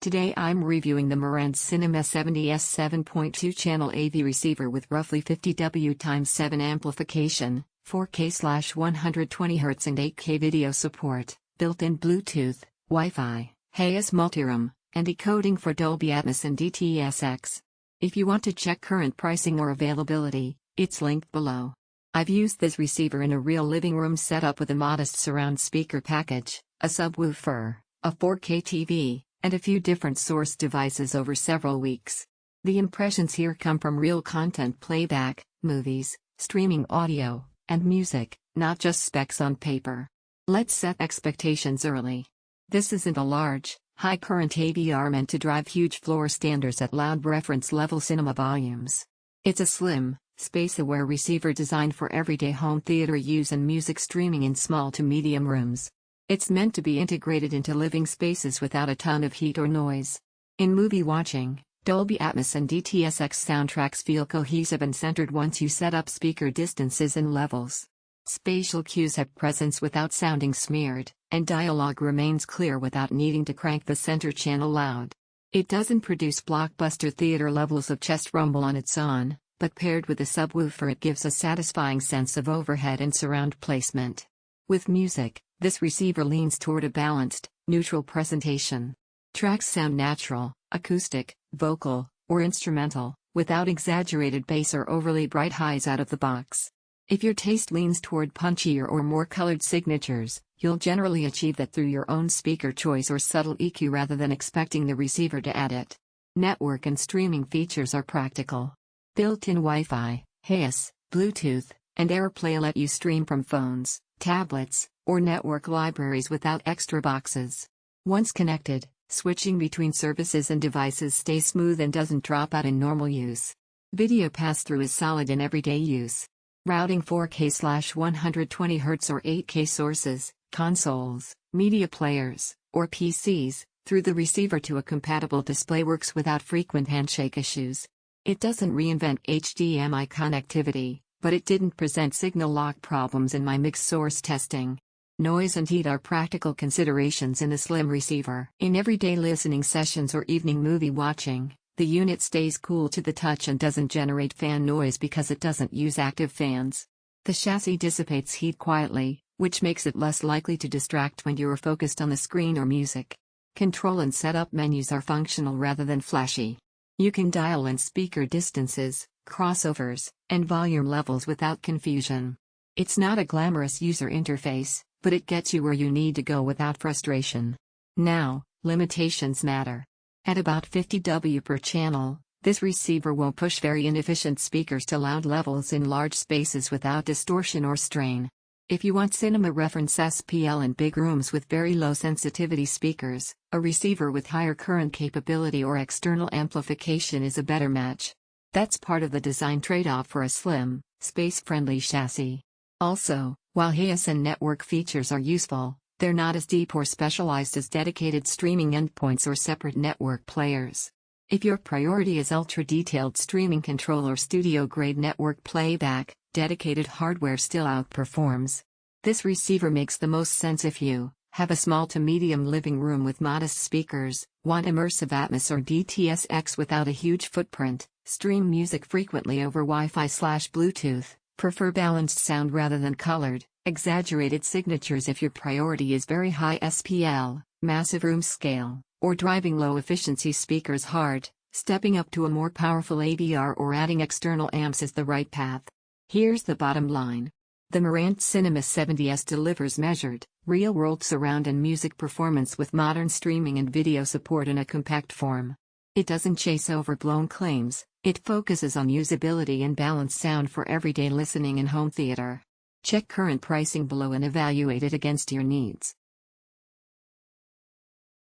Today I'm reviewing the Marantz Cinema 70S 7.2 channel AV receiver with roughly 50 W/7 amplification, 4K/120Hz and 8K video support, built-in Bluetooth, Wi-Fi, HEOS multiroom, and decoding for Dolby Atmos and DTS. If you want to check current pricing or availability, it's linked below. I've used this receiver in a real living room setup with a modest surround speaker package, a subwoofer, a 4K TV, and a few different source devices over several weeks. The impressions here come from real content playback, movies, streaming audio, and music, not just specs on paper. Let's set expectations early. This isn't a large, high-current AVR meant to drive huge floor standards at loud reference-level cinema volumes. It's a slim, space-aware receiver designed for everyday home theater use and music streaming in small to medium rooms. It's meant to be integrated into living spaces without a ton of heat or noise. In movie watching, Dolby Atmos and DTS soundtracks feel cohesive and centered once you set up speaker distances and levels. Spatial cues have presence without sounding smeared, and dialogue remains clear without needing to crank the center channel loud. It doesn't produce blockbuster theater levels of chest rumble on its own, but paired with a subwoofer it gives a satisfying sense of overhead and surround placement. With music, this receiver leans toward a balanced, neutral presentation. Tracks sound natural, acoustic, vocal, or instrumental, without exaggerated bass or overly bright highs out of the box. If your taste leans toward punchier or more colored signatures, you'll generally achieve that through your own speaker choice or subtle EQ rather than expecting the receiver to add it. Network and streaming features are practical. Built-in Wi-Fi, HEOS, Bluetooth, and AirPlay let you stream from phones, tablets, or network libraries without extra boxes. Once connected, switching between services and devices stays smooth and doesn't drop out in normal use. Video pass-through is solid in everyday use. Routing 4K/120Hz or 8K sources, consoles, media players, or PCs, through the receiver to a compatible display works without frequent handshake issues. It doesn't reinvent HDMI connectivity, but it didn't present signal lock problems in my mixed source testing. Noise and heat are practical considerations in the slim receiver. In everyday listening sessions or evening movie watching, the unit stays cool to the touch and doesn't generate fan noise because it doesn't use active fans. The chassis dissipates heat quietly, which makes it less likely to distract when you are focused on the screen or music. Control and setup menus are functional rather than flashy. You can dial in speaker distances, crossovers, and volume levels without confusion. It's not a glamorous user interface, but it gets you where you need to go without frustration. Now, limitations matter. At about 50 W per channel, this receiver won't push very inefficient speakers to loud levels in large spaces without distortion or strain. If you want cinema reference SPL in big rooms with very low sensitivity speakers, a receiver with higher current capability or external amplification is a better match. That's part of the design trade-off for a slim, space-friendly chassis. Also, while HEOS and network features are useful, they're not as deep or specialized as dedicated streaming endpoints or separate network players. If your priority is ultra-detailed streaming control or studio-grade network playback, dedicated hardware still outperforms. This receiver makes the most sense if you have a small to medium living room with modest speakers, want immersive Atmos or DTS without a huge footprint, stream music frequently over Wi-Fi/Bluetooth, prefer balanced sound rather than colored, exaggerated signatures if your priority is very high SPL, massive room scale, or driving low-efficiency speakers hard, stepping up to a more powerful AVR or adding external amps is the right path. Here's the bottom line. The Marantz Cinema 70S delivers measured, real-world surround and music performance with modern streaming and video support in a compact form. It doesn't chase overblown claims, it focuses on usability and balanced sound for everyday listening and home theater. Check current pricing below and evaluate it against your needs.